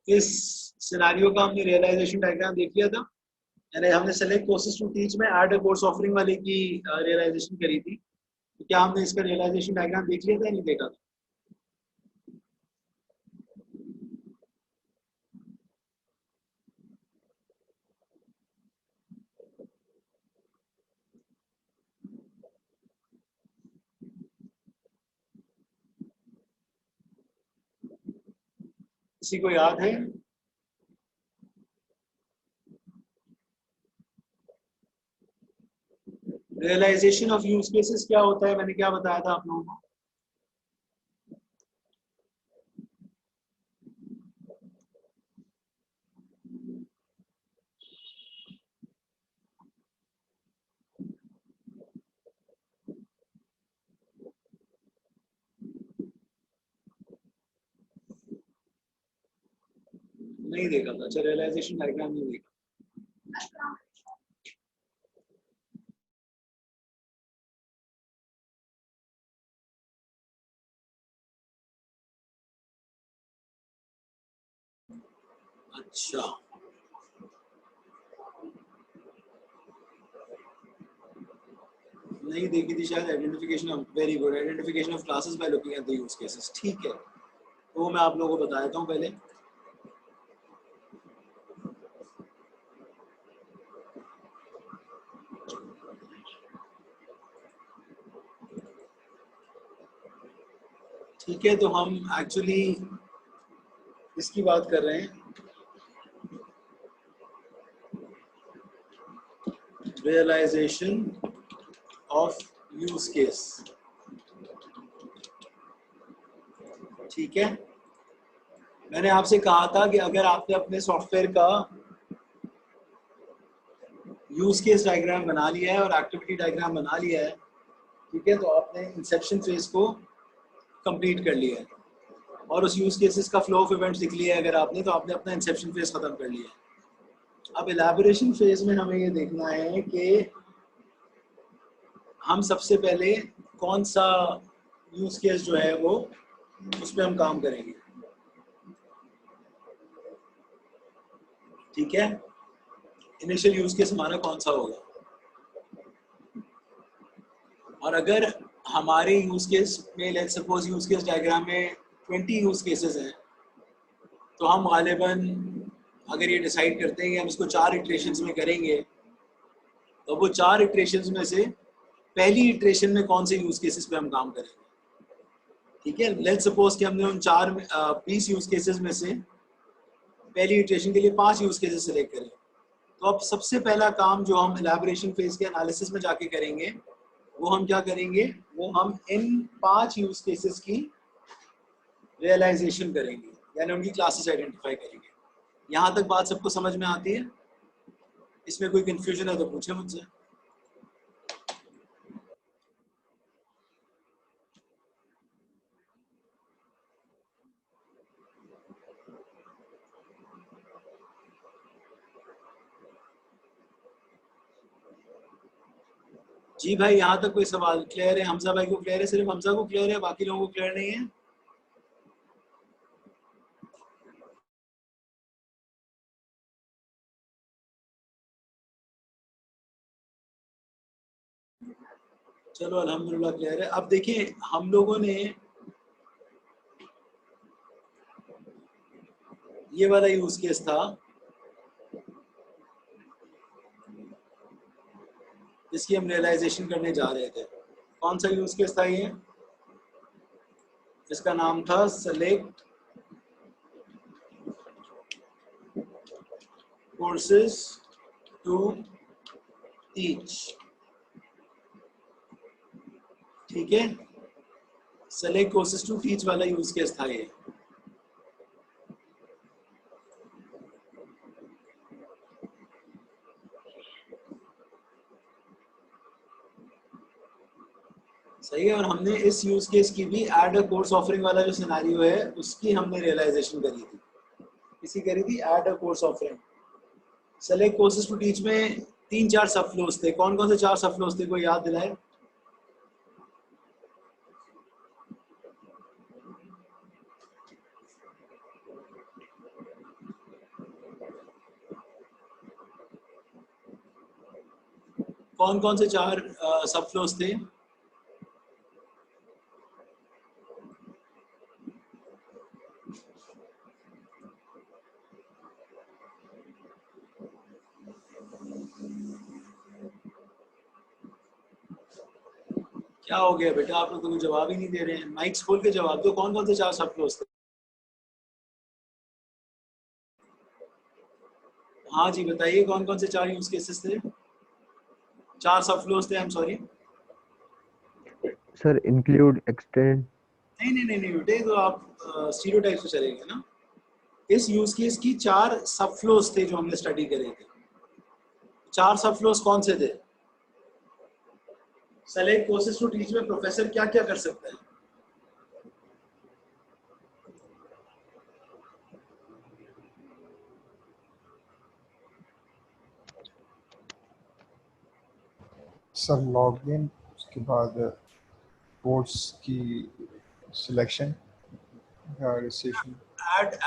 इस सिनेरियो का हमने रियलाइजेशन डायग्राम देख लिया था, यानी हमने सेलेक्ट कोर्सेज टू टीच में ऐड अ कोर्स ऑफरिंग वाले की रियलाइजेशन करी थी। तो क्या हमने इसका रियलाइजेशन डायग्राम देख लिया था या नहीं देखा था? किसी को याद है? रियलाइजेशन ऑफ यूज केसेस क्या होता है, मैंने क्या बताया था आप लोगों को? नहीं देखा था, अच्छा रियलाइजेशन डायग्राम नहीं देखा। अच्छा, नहीं देखी थी शायद। Identification of, very good, identification of classes by looking at the use cases, ठीक है। तो मैं आप लोगों को बता देता हूँ पहले। ठीक है, तो हम एक्चुअली इसकी बात कर रहे हैं, रियलाइजेशन ऑफ यूज केस। ठीक है, मैंने आपसे कहा था कि अगर आपने अपने सॉफ्टवेयर का यूज केस डायग्राम बना लिया है और एक्टिविटी डायग्राम बना लिया है, ठीक है, तो आपने इंसेप्शन फेज को कंप्लीट कर लिया है और उस यूज केसेस का फ्लो ऑफ इवेंट्स लिख लिया है अगर आपने, तो आपने अपना इंसेप्शन फेज खत्म कर लिया है। अब इलैबोरेशन फेज में हमें ये देखना है कि हम सबसे पहले कौन सा यूज केस जो है वो, उस पर हम काम करेंगे। ठीक है, इनिशियल यूज केस हमारा कौन सा होगा, और अगर हमारे यूज केस में, let's suppose use case diagram में 20 यूज केसेस हैं, तो हम गालिबन अगर ये डिसाइड करते हैं कि हम इसको 4 इटरेशंस में करेंगे, तो वो 4 इटरेशंस में से पहली इटरेशन में कौन से यूज केसेस पे हम काम करेंगे। ठीक है, लेट्स सपोज कि हमने उन 20 यूज केसेस में से पहली इटरेशन के लिए 5 यूज केसेस सेलेक्ट करें, तो अब सबसे पहला काम जो हम इलैबोरेशन फेज के एनालिसिस में जाके करेंगे, वो हम क्या करेंगे, वो हम इन 5 यूज केसेस की रियलाइजेशन करेंगे, यानी उनकी क्लासेस आइडेंटिफाई करेंगे। यहाँ तक बात सबको समझ में आती है? इसमें कोई कंफ्यूजन है तो पूछे मुझसे। जी भाई, यहाँ तक कोई सवाल क्लियर है? हमजा भाई को क्लियर है? सिर्फ हमजा को क्लियर है, बाकी लोगों को क्लियर नहीं है? चलो अल्हम्दुलिल्लाह क्लियर है। अब देखिए, हम लोगों ने ये वाला यूज केस था जिसकी हम रियलाइजेशन करने जा रहे थे। कौन सा यूज केस था ये? इसका नाम था सेलेक्ट कोर्सेज टू टीच। ठीक है, सेलेक्ट कोर्सेज टू टीच वाला यूज केस था ये। सही है, और हमने इस यूज केस की भी ऐड अ कोर्स ऑफरिंग वाला जो सिनेरियो है उसकी हमने रियलाइजेशन करी थी। किसी करी थी? Add a course offering. Select courses to teach में 3-4 सब फ्लोज थे। कौन कौन से 4 सब फ्लोज थे, कोई याद दिलाए? कौन कौन से 4 सब फ्लोज थे? क्या हो गया बेटा, आप लोग तो जवाब ही नहीं दे रहे हैं। माइक्स खोल के जवाब दो, कौन कौन से 4 सब फ्लोज थे? हाँ जी बताइए, कौन कौन से 4 यूज केसेस थे? 4 सब फ्लोज थे, I am sorry. Sir include, extend. नहीं बेटे, तो आप स्टीरियोटाइप से चलेंगे ना। इस यूज केस की 4 सब फ्लोज थे जो हमने स्टडी करे थे। 4 सब फ्लोज कौन से थे? सेलेक्ट कोर्सेज टू टीच में प्रोफेसर क्या क्या कर सकता है? सर लॉगिन, उसके बाद कोर्स की सिलेक्शन या registration.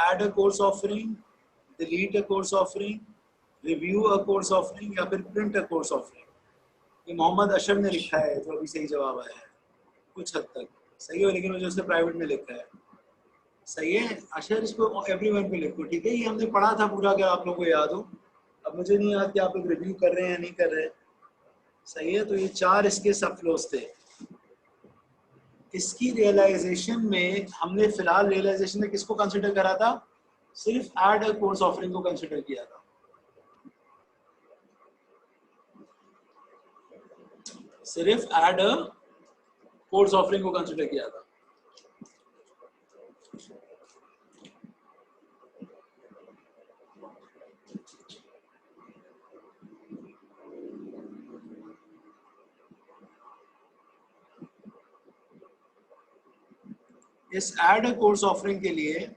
add a course offering, delete a course offering, review a course offering या फिर print a course offering। ये मोहम्मद अशर ने लिखा है जो अभी सही जवाब आया है, कुछ हद तक सही हो, लेकिन मुझे उसने प्राइवेट में लिखा है। सही है अशर, इसको एवरीवन पे लिखो, ठीक है? ये हमने पढ़ा था पूरा, अगर आप लोगों को याद हो। अब मुझे नहीं याद कि आप लोग रिव्यू कर रहे हैं या नहीं कर रहे। सही है, तो ये 4 इसके सब फ्लोज थे। इसकी रियलाइजेशन में हमने फिलहाल रियलाइजेशन में किसको कंसिडर करा था? सिर्फ ऐड अ कोर्स ऑफरिंग को कंसिडर किया था। सिर्फ ऐड अ कोर्स ऑफरिंग को कंसिडर किया था। इस ऐड अ कोर्स ऑफरिंग के लिए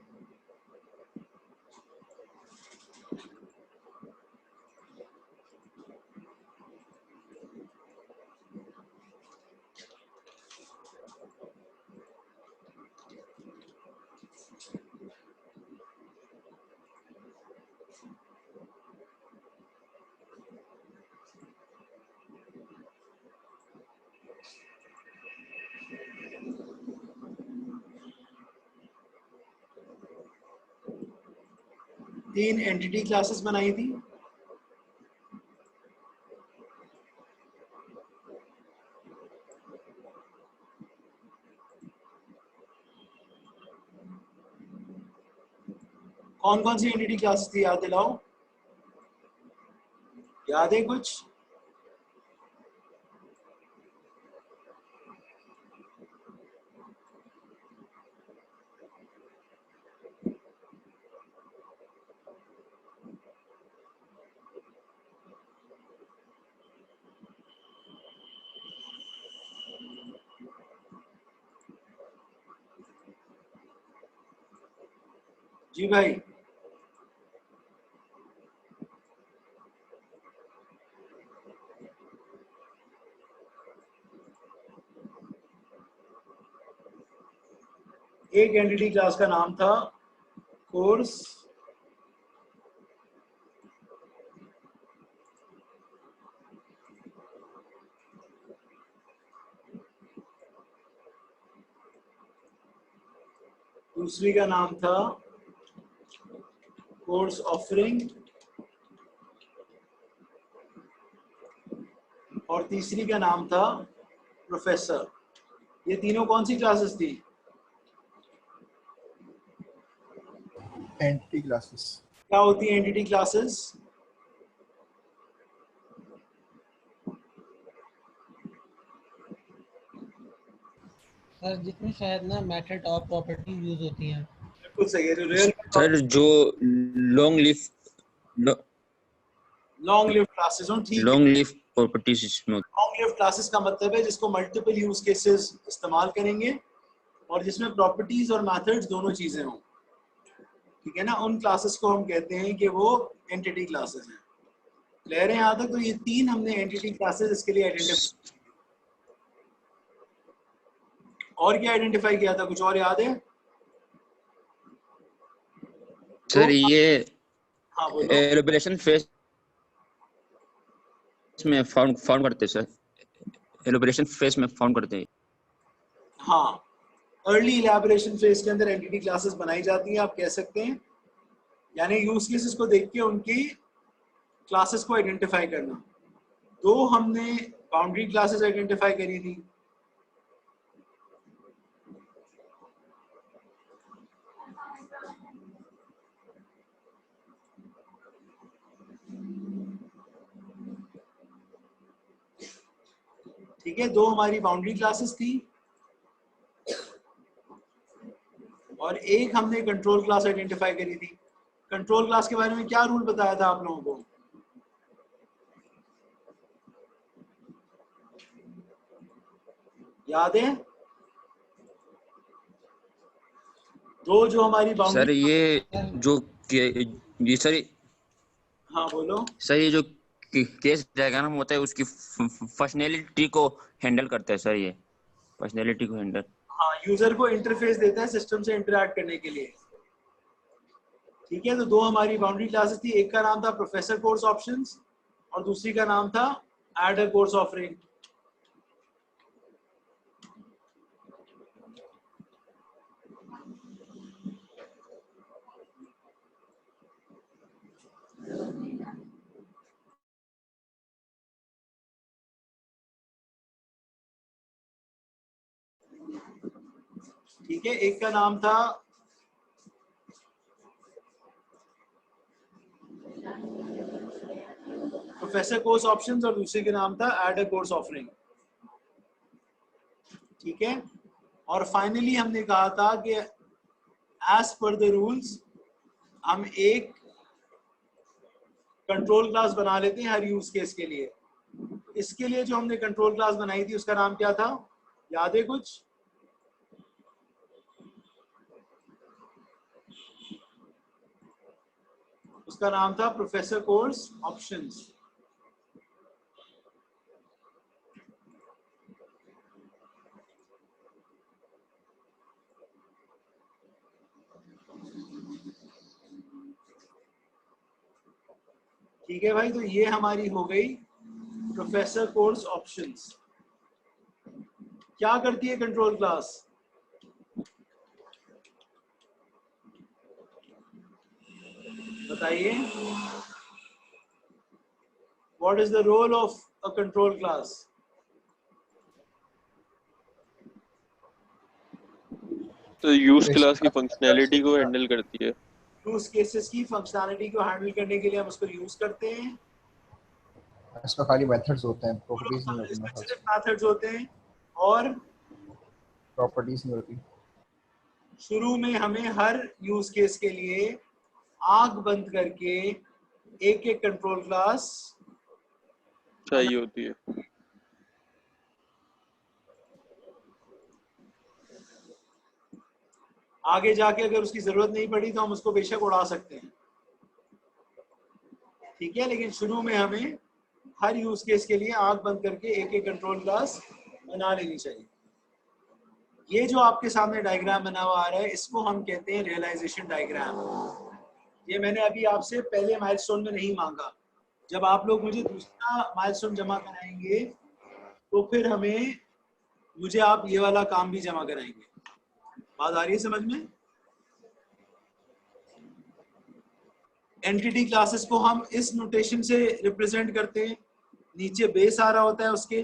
तीन एंटिटी क्लासेस बनाई थी। कौन कौन सी एंटिटी क्लासेस थी, याद दिलाओ, याद है कुछ? जी भाई, एक एंटिटी क्लास का नाम था कोर्स दूसरी का नाम था कोर्स ऑफरिंग और तीसरी का नाम था प्रोफेसर। ये तीनों कौन सी क्लासेस थी? Entity classes. क्या होती है एंटिटी क्लासेस? सर जिसमें शायद ना मेथड और प्रॉपर्टी यूज होती हैं। बिल्कुल सही है, जो रियल सर जो लॉन्ग लिव क्लासेस हो, ठीक है। लॉन्ग लिव प्रॉपर्टीज इसमें। लॉन्ग लिव क्लासेस का मतलब है जिसको मल्टीपल यूज केसेस इस्तेमाल करेंगे और जिसमें प्रॉपर्टीज और मेथड्स दोनों चीजें हों, ठीक है ना? उन क्लासेस को हम कहते हैं कि वो एंटिटी क्लासेस हैं। क्लियर है यहाँ तक? तो ये तीन हमने एंटिटी क्लासेस इसके लिए आइडेंटिफाई। और क्या आइडेंटिफाई किया था, कुछ और याद है? सर ये हाँ बोलो। एलैबोरेशन फेज में फाउंड करते हैं सर, एलोबरेशन फेज में फाउंड करते हैं। हाँ, अर्ली इलैबोरेशन फेज के अंदर एंटिटी क्लासेस बनाई जाती हैं, आप कह सकते हैं, यानी यूज केसेस को देख के उनकी क्लासेस को आइडेंटिफाई करना। दो हमने बाउंड्री क्लासेस आइडेंटिफाई करी थी, ठीक है, दो हमारी बाउंड्री क्लासेस थी और एक हमने कंट्रोल क्लास आइडेंटिफाई करी थी। कंट्रोल क्लास के बारे में क्या रूल बताया था आप लोगों को? याद है? दो जो हमारी सर बाउंड्री, ये जो ये सर हाँ बोलो। सर, ये जो केस डायग्राम होता है उसकी फंक्शनैलिटी को हैंडल करता है सर, ये फंक्शनैलिटी को हैंडल। हाँ, यूजर को इंटरफेस देता है सिस्टम से इंटरैक्ट करने के लिए, ठीक है। तो दो हमारी बाउंड्री क्लासेस थी, एक का नाम था प्रोफेसर कोर्स ऑप्शंस और दूसरी का नाम था ऐड अ कोर्स ऑफरिंग। ठीक है, एक का नाम था प्रोफेसर कोर्स ऑप्शंस और दूसरे का नाम था ऐड अ कोर्स ऑफरिंग, ठीक है। और फाइनली हमने कहा था कि एज पर द रूल्स हम एक कंट्रोल क्लास बना लेते हैं हर यूज केस के लिए। इसके लिए जो हमने कंट्रोल क्लास बनाई थी उसका नाम क्या था, याद है कुछ? उसका नाम था प्रोफेसर कोर्स ऑप्शंस। ठीक है भाई, तो ये हमारी हो गई प्रोफेसर कोर्स ऑप्शंस। क्या करती है कंट्रोल क्लास? बताइए, what is the role of a control class? तो यूज क्लास की फंक्शनैलिटी को हैंडल करती है। यूज केसेस की फंक्शनैलिटी को हैंडल करने के लिए हम उसको यूज करते हैं। इसमें खाली मेथड्स होते हैं, प्रॉपर्टीज नहीं होती। इसमें सिर्फ मेथड्स होते हैं और प्रॉपर्टीज नहीं होती। शुरू में हमें हर यूज केस के लिए आंख बंद करके एक एक कंट्रोल क्लास चाहिए होती है। आगे जाके अगर उसकी जरूरत नहीं पड़ी तो हम उसको बेशक उड़ा सकते हैं, ठीक है। लेकिन शुरू में हमें हर यूज केस के लिए आंख बंद करके एक एक कंट्रोल क्लास बना लेनी चाहिए। ये जो आपके सामने डायग्राम बना हुआ आ रहा है इसको हम कहते हैं रियलाइजेशन डायग्राम। ये मैंने अभी आपसे पहले माइलस्टोन में नहीं मांगा। जब आप लोग मुझे दूसरा माइलस्टोन जमा कराएंगे तो फिर मुझे आप ये वाला काम भी जमा कराएंगे। बात आ रही है समझ में? एंटिटी क्लासेस को हम इस नोटेशन से रिप्रेजेंट करते हैं, नीचे बेस आ रहा होता है उसके।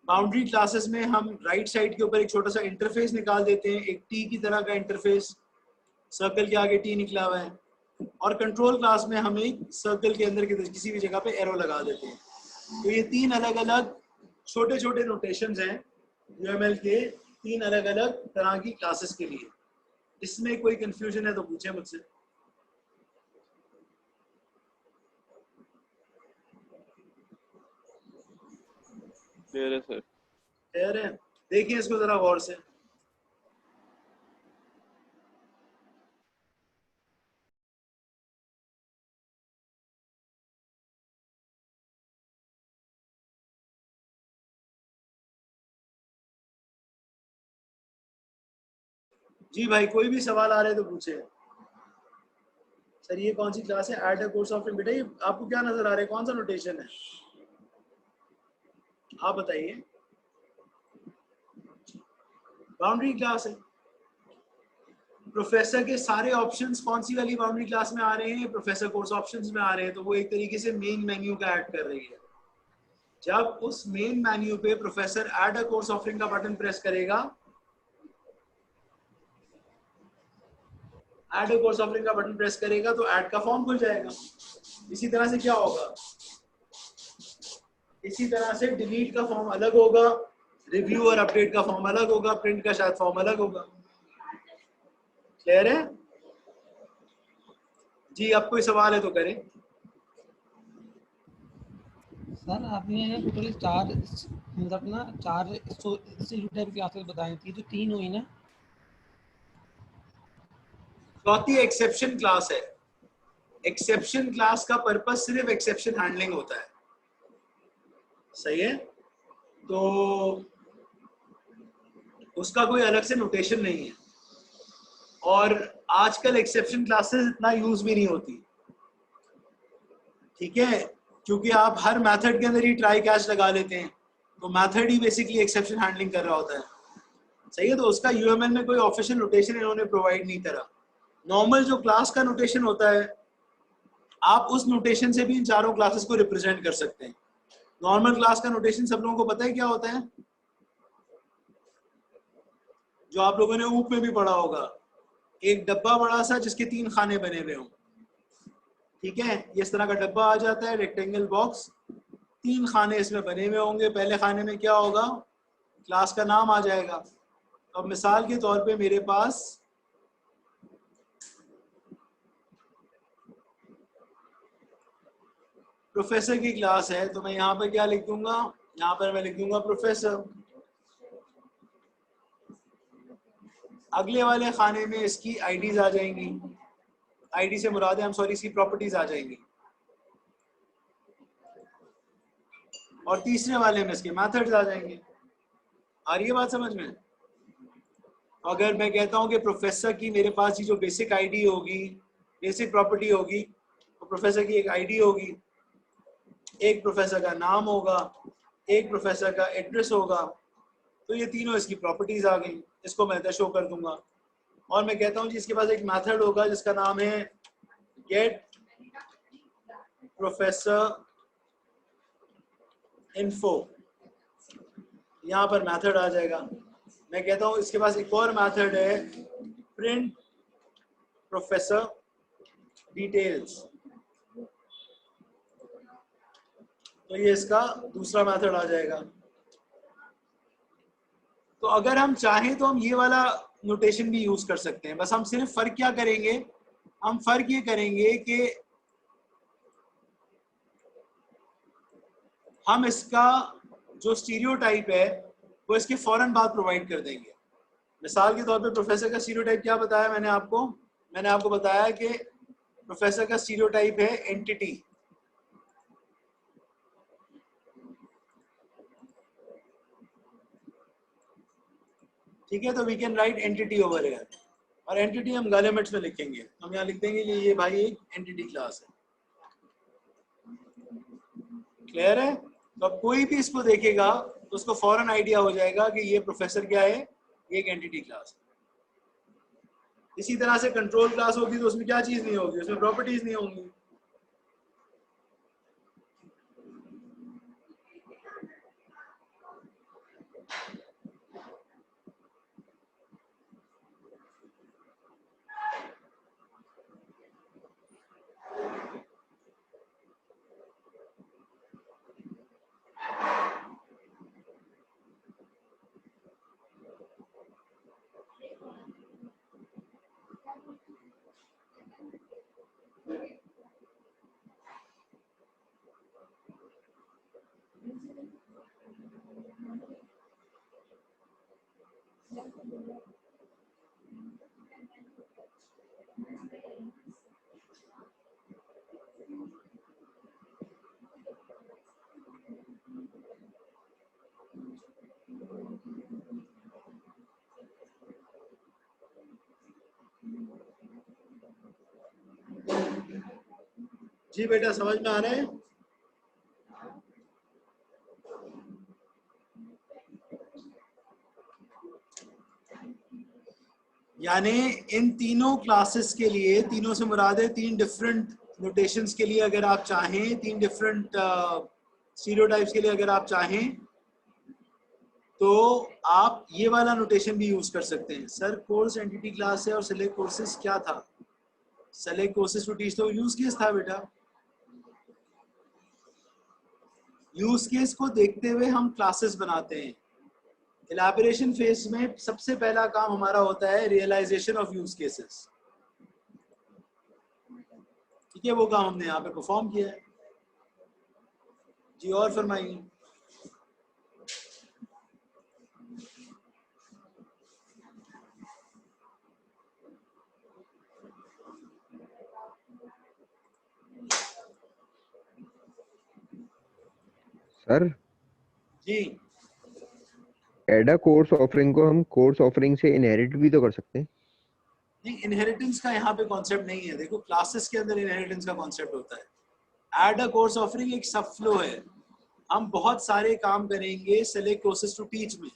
बाउंड्री क्लासेस में हम राइट साइड के ऊपर एक छोटा सा इंटरफेस निकाल देते हैं, एक टी की तरह का इंटरफेस, सर्कल के आगे टी निकला हुआ है। और कंट्रोल क्लास में हम एक सर्कल के अंदर किसी भी जगह पे एरो लगा देते हैं। तो ये तीन अलग अलग छोटे छोटे नोटेशंस हैं यूएमएल के, तीन अलग अलग तरह की क्लासेस के लिए। इसमें कोई कंफ्यूजन है तो पूछें मुझसे। क्लियर है सर? क्लियर है? देखिए इसको जरा गौर से। जी भाई, कोई भी सवाल आ रहे तो पूछे। सर ये कौन सी क्लास है? Add a course offering. बेटा ये आपको क्या नजर आ रहा है, कौन सा नोटेशन है, आप बताइए। बाउंड्री क्लास है। प्रोफेसर के सारे ऑप्शंस कौन सी वाली बाउंड्री क्लास में आ रहे हैं? प्रोफेसर कोर्स ऑप्शंस में आ रहे हैं, तो वो एक तरीके से मेन मेन्यू का ऐड कर रही है। जब उस मेन मेन्यू पे professor add a course offering का बटन प्रेस करेगा, ऐड अ कोर्स ऑफरिंग का बटन प्रेस करेगा तो ऐड का फॉर्म खुल जाएगा। इसी तरह से क्या होगा, इसी तरह से डिलीट का फॉर्म अलग होगा, रिव्यू और अपडेट का फॉर्म अलग होगा, प्रिंट का शायद फॉर्म अलग होगा। क्लियर है जी? अब कोई सवाल है तो करें। सर आपने टोटल 4 मतलब ना 4 इंस्टीट्यूट टाइप क्लासेस बताई थी, तो 3 हुई ना? चौथी एक्सेप्शन क्लास है। एक्सेप्शन क्लास का पर्पस सिर्फ एक्सेप्शन हैंडलिंग होता है, सही है? तो उसका कोई अलग से नोटेशन नहीं है, और आजकल एक्सेप्शन क्लासेस इतना यूज भी नहीं होती, ठीक है? क्योंकि आप हर मेथड के अंदर ही ट्राई कैच लगा लेते हैं, तो मेथड ही बेसिकली एक्सेप्शन हैंडलिंग कर रहा होता है, सही है? तो उसका यूएमएल में कोई ऑफिशियल नोटेशन इन्होंने प्रोवाइड नहीं करा। नॉर्मल जो क्लास का नोटेशन होता है, आप उस नोटेशन से भी इन चारों क्लासेस को रिप्रेजेंट कर सकते हैं। नॉर्मल क्लास का नोटेशन सब लोगों को पता है क्या होता है? जो आप लोगों ने ऊप में भी पढ़ा होगा, एक डब्बा बड़ा सा जिसके 3 खाने बने हुए हों, ठीक है? इस तरह का डब्बा आ जाता है, रेक्टेंगल बॉक्स, 3 खाने इसमें बने हुए होंगे। पहले खाने में क्या होगा, क्लास का नाम आ जाएगा। अब मिसाल के तौर पे मेरे पास प्रोफेसर की क्लास है, तो मैं यहाँ पर क्या लिख दूंगा, यहाँ पर मैं लिख दूंगा प्रोफेसर। अगले वाले खाने में इसकी आईडीज आ जाएंगी, आईडी से मुराद है, हम सॉरी, इसकी प्रॉपर्टीज आ जाएंगी, और तीसरे वाले में इसके मेथड्स आ जाएंगे। आ रही है बात समझ में? अगर मैं कहता हूँ कि प्रोफेसर की मेरे पास ही जो बेसिक आईडी होगी, बेसिक प्रॉपर्टी होगी, तो प्रोफेसर की एक आईडी होगी, एक प्रोफेसर का नाम होगा, एक प्रोफेसर का एड्रेस होगा, तो ये तीनों इसकी प्रॉपर्टीज आ गई। इसको मैं शो कर दूंगा, और मैं कहता हूँ जी इसके पास एक मेथड होगा जिसका नाम है गेट प्रोफेसर इन्फो, यहाँ पर मेथड आ जाएगा। मैं कहता हूँ इसके पास एक और मेथड है प्रिंट प्रोफेसर डिटेल्स, तो ये इसका दूसरा मेथड आ जाएगा। तो अगर हम चाहें तो हम ये वाला नोटेशन भी यूज कर सकते हैं, बस हम सिर्फ फर्क क्या करेंगे, हम फर्क ये करेंगे कि हम इसका जो स्टीरियोटाइप है वो इसके फौरन बाद प्रोवाइड कर देंगे। मिसाल के तौर पे प्रोफेसर का स्टीरियोटाइप क्या बताया मैंने आपको बताया कि प्रोफेसर का स्टीरियोटाइप है एंटिटी, ठीक है? तो we can write entity over here, और एंटिटी हम गालिमेट्स में लिखेंगे, हम यहाँ लिख देंगे कि ये भाई एक एंटिटी क्लास है। क्लियर है? तो अब कोई भी इसको देखेगा तो उसको फौरन आइडिया हो जाएगा कि ये प्रोफेसर क्या है, ये एक एंटिटी क्लास है। इसी तरह से कंट्रोल क्लास होगी तो उसमें क्या चीज नहीं होगी, उसमें प्रॉपर्टीज नहीं होंगी। जी बेटा समझ में आ रहा है? यानी इन तीनों क्लासेस के लिए, तीनों से मुराद है तीन डिफरेंट नोटेशंस के लिए अगर आप चाहें, तीन डिफरेंट स्टीरियोटाइप्स के लिए अगर आप चाहें तो आप ये वाला नोटेशन भी यूज कर सकते हैं। सर कोर्स एंटिटी क्लास है और सेलेक्ट कोर्सेज क्या था? सेलेक्ट कोर्सेज टू टीच तो यूज केस था बेटा। यूज केस को देखते हुए हम क्लासेस बनाते हैं। इलैबोरेशन फेज में सबसे पहला काम हमारा होता है रियलाइजेशन ऑफ यूज केसेस। ठीक है, वो काम हमने यहाँ पे परफॉर्म किया है। जी और फरमाइए। सर जी एड अ कोर्स ऑफरिंग को हम कोर्स ऑफरिंग से इनहेरिट भी तो कर सकते हैं। नहीं, इनहेरिटेंस का यहाँ पे कॉन्सेप्ट नहीं है। देखो क्लासेस के अंदर इनहेरिटेंस का कॉन्सेप्ट होता है। ऐड अ कोर्स ऑफरिंग एक सब फ्लो है। हम बहुत सारे काम करेंगे सेलेक्ट कोर्सेज टू टीच में।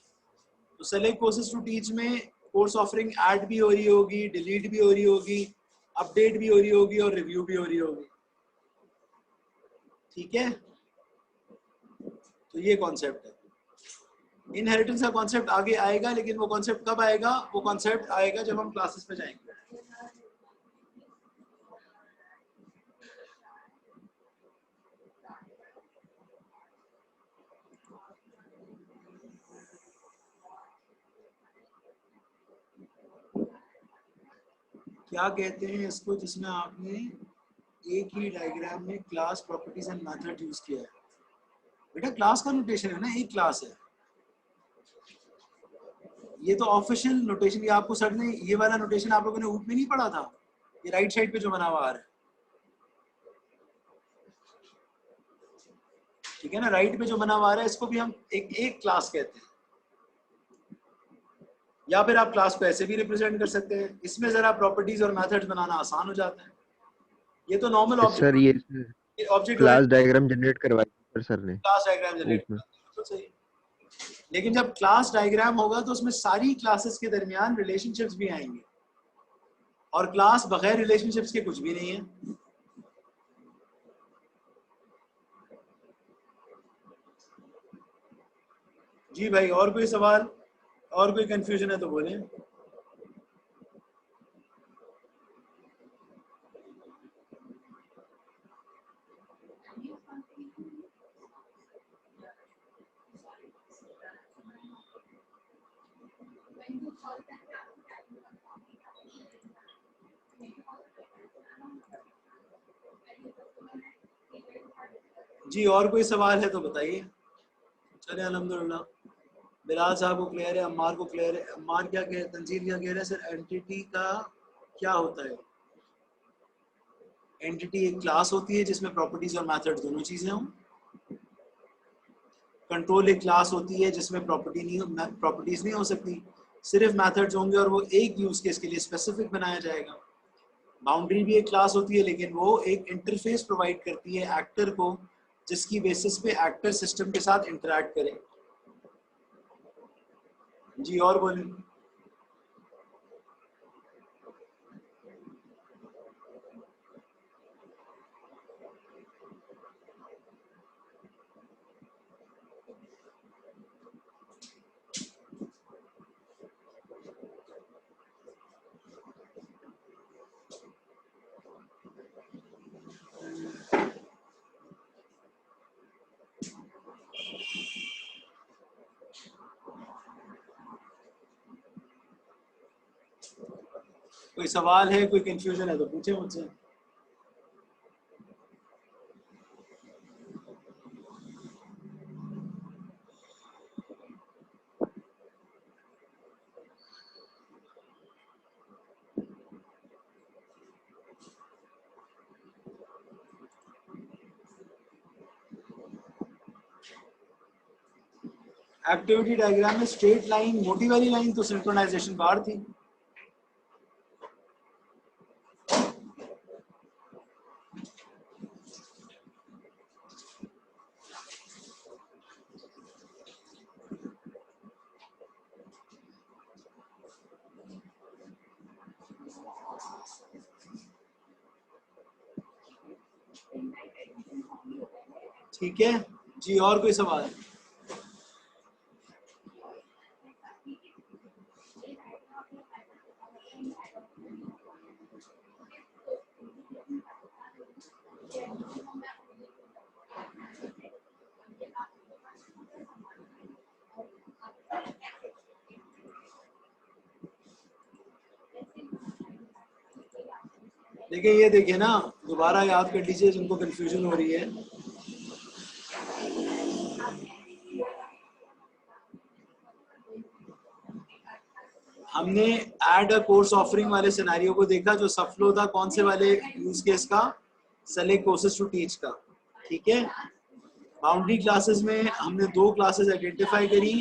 तो सेलेक्ट कोर्सेज टू टीच में कोर्स ऑफरिंग ऐड भी हो रही होगी, डिलीट भी हो रही होगी, अपडेट भी हो रही होगी और रिव्यू भी हो रही होगी। ठीक है, तो ये कॉन्सेप्ट है। इनहेरिटेंस का कॉन्सेप्ट आगे आएगा, लेकिन वो कॉन्सेप्ट कब आएगा? वो कॉन्सेप्ट आएगा जब हम क्लासेस पे जाएंगे। क्या कहते हैं इसको जिसमें आपने एक ही डायग्राम में class, properties and method use किया है? बेटा क्लास का नोटेशन है ना, एक क्लास है। ये तो ऑफिशियल नोटेशन, ये आपको सर ने ये वाला नोटेशन आप लोगों ने ऊट में नहीं पढ़ा था? ये राइट साइड पे जो बना हुआ आ रहा है, ठीक है ना, राइट पे जो बना हुआ आ रहा है, इसको भी हम एक क्लास कहते हैं। या फिर आप क्लास को ऐसे भी रिप्रेजेंट कर सकते हैं। इसमें जरा प्रॉपर्टीज और मेथड्स बनाना आसान हो जाता है। ये तो नॉर्मल सर ये ऑब्जेक्ट क्लास डायग्राम जनरेट करवाई सर ने क्लास डायग्राम जनरेट ऊप में। तो सही। लेकिन जब क्लास डायग्राम होगा तो उसमें सारी क्लासेस के दरमियान रिलेशनशिप्स भी आएंगे, और क्लास बगैर रिलेशनशिप्स के कुछ भी नहीं है। जी भाई, और कोई सवाल, और कोई कंफ्यूजन है तो बोलें। जी और कोई सवाल है तो बताइए। चले अल्हम्दुलिल्लाह, बिलाल साहब को क्लियर है, अम्मार को क्लियर है। अम्मार क्या कह, तंजील क्या कह रहे हैं? सर एंटिटी का क्या होता है? एंटिटी एक क्लास होती है जिसमें प्रॉपर्टीज और मेथड दोनों चीजें हों। कंट्रोल एक क्लास होती है जिसमें प्रॉपर्टीज नहीं हो सकती, सिर्फ मेथड्स होंगे और वो एक यूज केस के लिए स्पेसिफिक बनाया जाएगा। बाउंड्री भी एक क्लास होती है, लेकिन वो एक इंटरफेस प्रोवाइड करती है एक्टर को, जिसकी बेसिस पे एक्टर सिस्टम के साथ इंटरेक्ट करे। जी और बोलें। कोई सवाल है, कोई कंफ्यूजन है तो पूछे मुझसे। एक्टिविटी डायग्राम में स्ट्रेट लाइन, मोटी वाली लाइन तो सिंक्रोनाइजेशन बार थी। ठीक है जी, और कोई सवाल? देखिए ये देखिए ना, दोबारा याद कर लीजिए जिनको कंफ्यूजन हो रही है। हमने ऐड अ कोर्स ऑफरिंग वाले सिनेरियो को देखा जो सफलो था, कौन से वाले यूज केस का? सेलेक्ट कोर्सेज टू टीच का। ठीक है, बाउंड्री क्लासेस में हमने 2 क्लासेस आइडेंटिफाई करी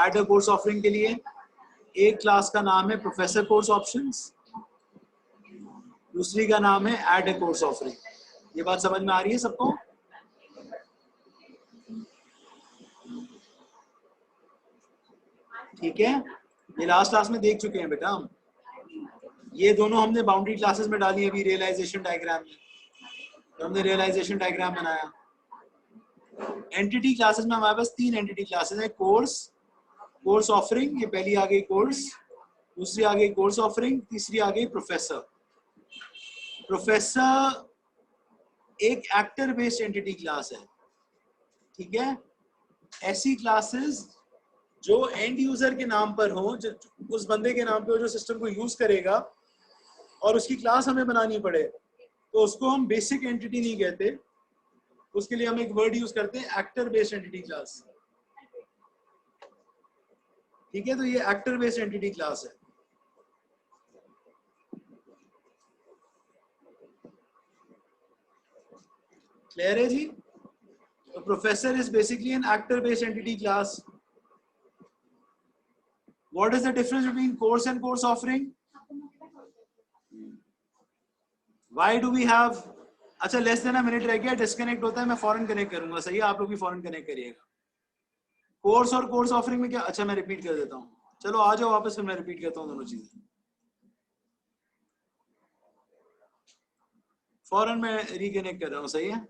ऐड अ कोर्स ऑफरिंग के लिए। एक क्लास का नाम है प्रोफेसर कोर्स ऑप्शंस, दूसरी का नाम है ऐड अ कोर्स ऑफरिंग। ये बात समझ में आ रही है सबको? ठीक है, ये लास्ट क्लास में देख चुके हैं बेटा हम। ये दोनों हमने बाउंड्री क्लासेस में डाली अभी रियलाइजेशन डायग्राम में, तो हमने रियलाइजेशन डायग्राम बनाया। एंटिटी क्लासेस में हमारे पास 3 एंटिटी क्लासेस हैं, कोर्स, कोर्स ऑफरिंग, ये पहली आ गई कोर्स, दूसरी आ गई कोर्स ऑफरिंग, तीसरी आ गई प्रोफेसर। प्रोफेसर एक एक्टर बेस्ड एंटिटी क्लास है। ठीक है, ऐसी क्लासेस जो एंड यूजर के नाम पर हो, जो उस बंदे के नाम पे हो जो सिस्टम को यूज करेगा, और उसकी क्लास हमें बनानी पड़े, तो उसको हम बेसिक एंटिटी नहीं कहते, उसके लिए हम एक वर्ड यूज करते हैं एक्टर बेस्ड एंटिटी क्लास। ठीक है, तो ये एक्टर बेस्ड एंटिटी क्लास है। क्लियर है जी? तो professor is basically an actor based entity class. What is the difference between course and course offering? Why do we have? अच्छा, लेस देन अ मिनट रह गया, डिस्कनेक्ट होता है, मैं फॉरन connect करूंगा। सही है, आप लोग भी फॉरन कनेक्ट करिएगा। कोर्स और कोर्स ऑफरिंग में क्या? अच्छा मैं रिपीट कर देता हूँ, चलो आ जाओ वापस, फिर मैं रिपीट करता हूँ दोनों चीजें। फॉरन में रिकनेक्ट कर रहा हूँ, सही है।